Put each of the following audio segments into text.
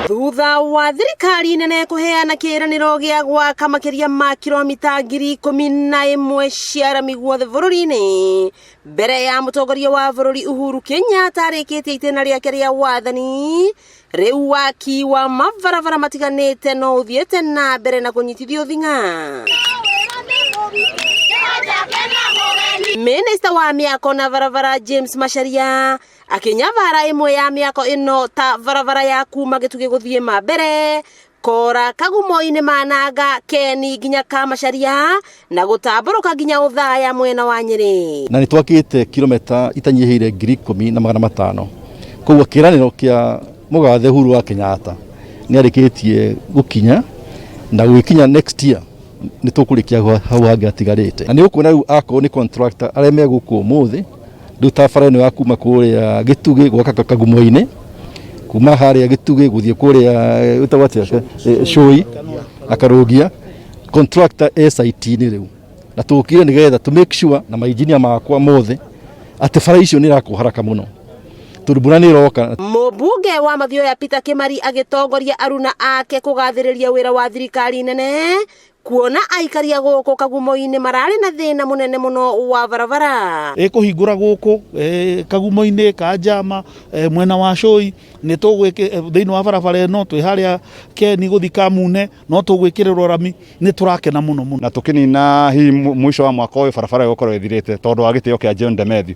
Thutha wa thirikari nene kuheana kiraniro gia gwaka makiria ma kilomita 11,000 cia rami guothe bururi-ini mbere ya mutongoria wa bururi Uhuru Kenyatta arikitie itena riake ria wathani, riu waki wa mabarabara matiganite no uthiete na mbere na kunyitithio thinga. Minista wa miako na barabara James Macharia akinya bara imwe ya miako ino ta barabara ya kuma Gitugi guthie Mambere, Kora, Kagumo-ini Mananga, Keni nginya Macharia na gutamburuka nginya Uthaya mwena wa Nyeri. Na nitwakite kilomita itanyihire 10,500. Koguo kiraniro kia mugathe Uhuru wa Kenyatta ni arikitie gukinya na gukinya next year nitukulikia hau hangi atigarite. Na ni ukuna riu ako ni contractor aria meguku umuthi riu tabara ni wakuma kuria Gitugi gwaka Kagumo-ini, kuma haria Gitugi guthie kuria utawati Shoi akarugia contractor SIT ni riu na tukire nigetha to make sure na mainjinia makwa mothe ati bara icio ni rakuharaka muno turubura ni roka. Mubunge wa Mathioya Peter Kimari agitongoria aruna ake kugathiriria wira wa thirikari nene kuona aikaria guku Kagumo-ini marari na thina munene muno wa barabara. Kuhingura guku Kagumo-ini Kanjama mwena wa Shoi ni tugwike thiini wa barabara no twi haria Keni guthi Kamune no tugwikirwa rami ni turakena muno muno na tukinina hi mwisho wa mwaka uyu barabara igukoro ithirite tondu wa gitio kia John Demethi.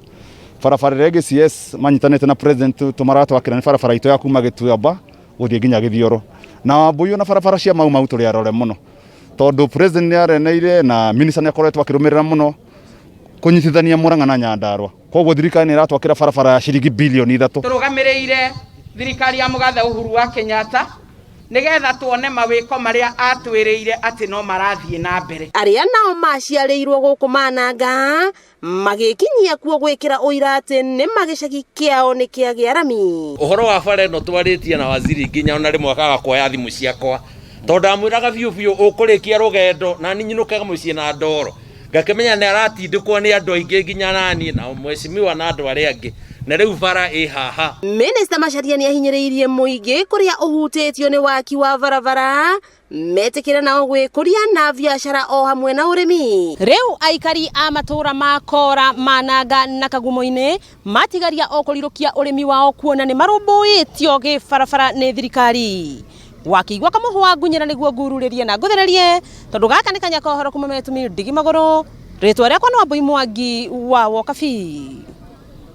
Barabara rege CS manyitanite na president tumaratu akira ni barabara ito ya kuma Gituamba guthie nginya Githioro na buyu na barabara cia mau turi arore muno tondu president ni areneire na minister ni akoretwo akirumirira muno kunyitithania Murang'a na Nyandarua. Koguo thirikari ni iratwakira barabara ya ciringi bilioni 3. Turugamireire thirikari ya mugathe Uhuru wa Kenyatta nigetha tuone mawiko maria atwiriire ati no marathie na mbere. Aria nao maciarirwo guku Mananga magikinyia kuo gwikira uira ati ni magicagi kiao ni kiagia rami. Uhoro wa bara no twaritie na waziri nginya ona rimwe akaga kuoya thimu ciakwa tondu amwiraga biu ukurikia rugendo na ninyinukaga mucii na ndoro ngakimenya ni aratindikwo ni andu aingi nginya nani na mweshimiwa na andu aria angi na riu bara haha. Minista Macharia ni ahinyiriirie muingi kuria uhutitio ni waki wa barabara metikira nao gwikuria na biashara o hamwe na urimi. Riu aikari a matura ma Kora, Mananga na Kagumo-ini matigaria o kurirukia urimi wao kuona ni marumbuitio gi barabara ni thirikari. Wakigwa kamuhwa ngunyira niguo ngururirie na nguthererie tondu gaka ni kanya kohoro kuma metumi Ndigi Maguru ritwa riakwa no Wambui Mwangi wa Wokabi.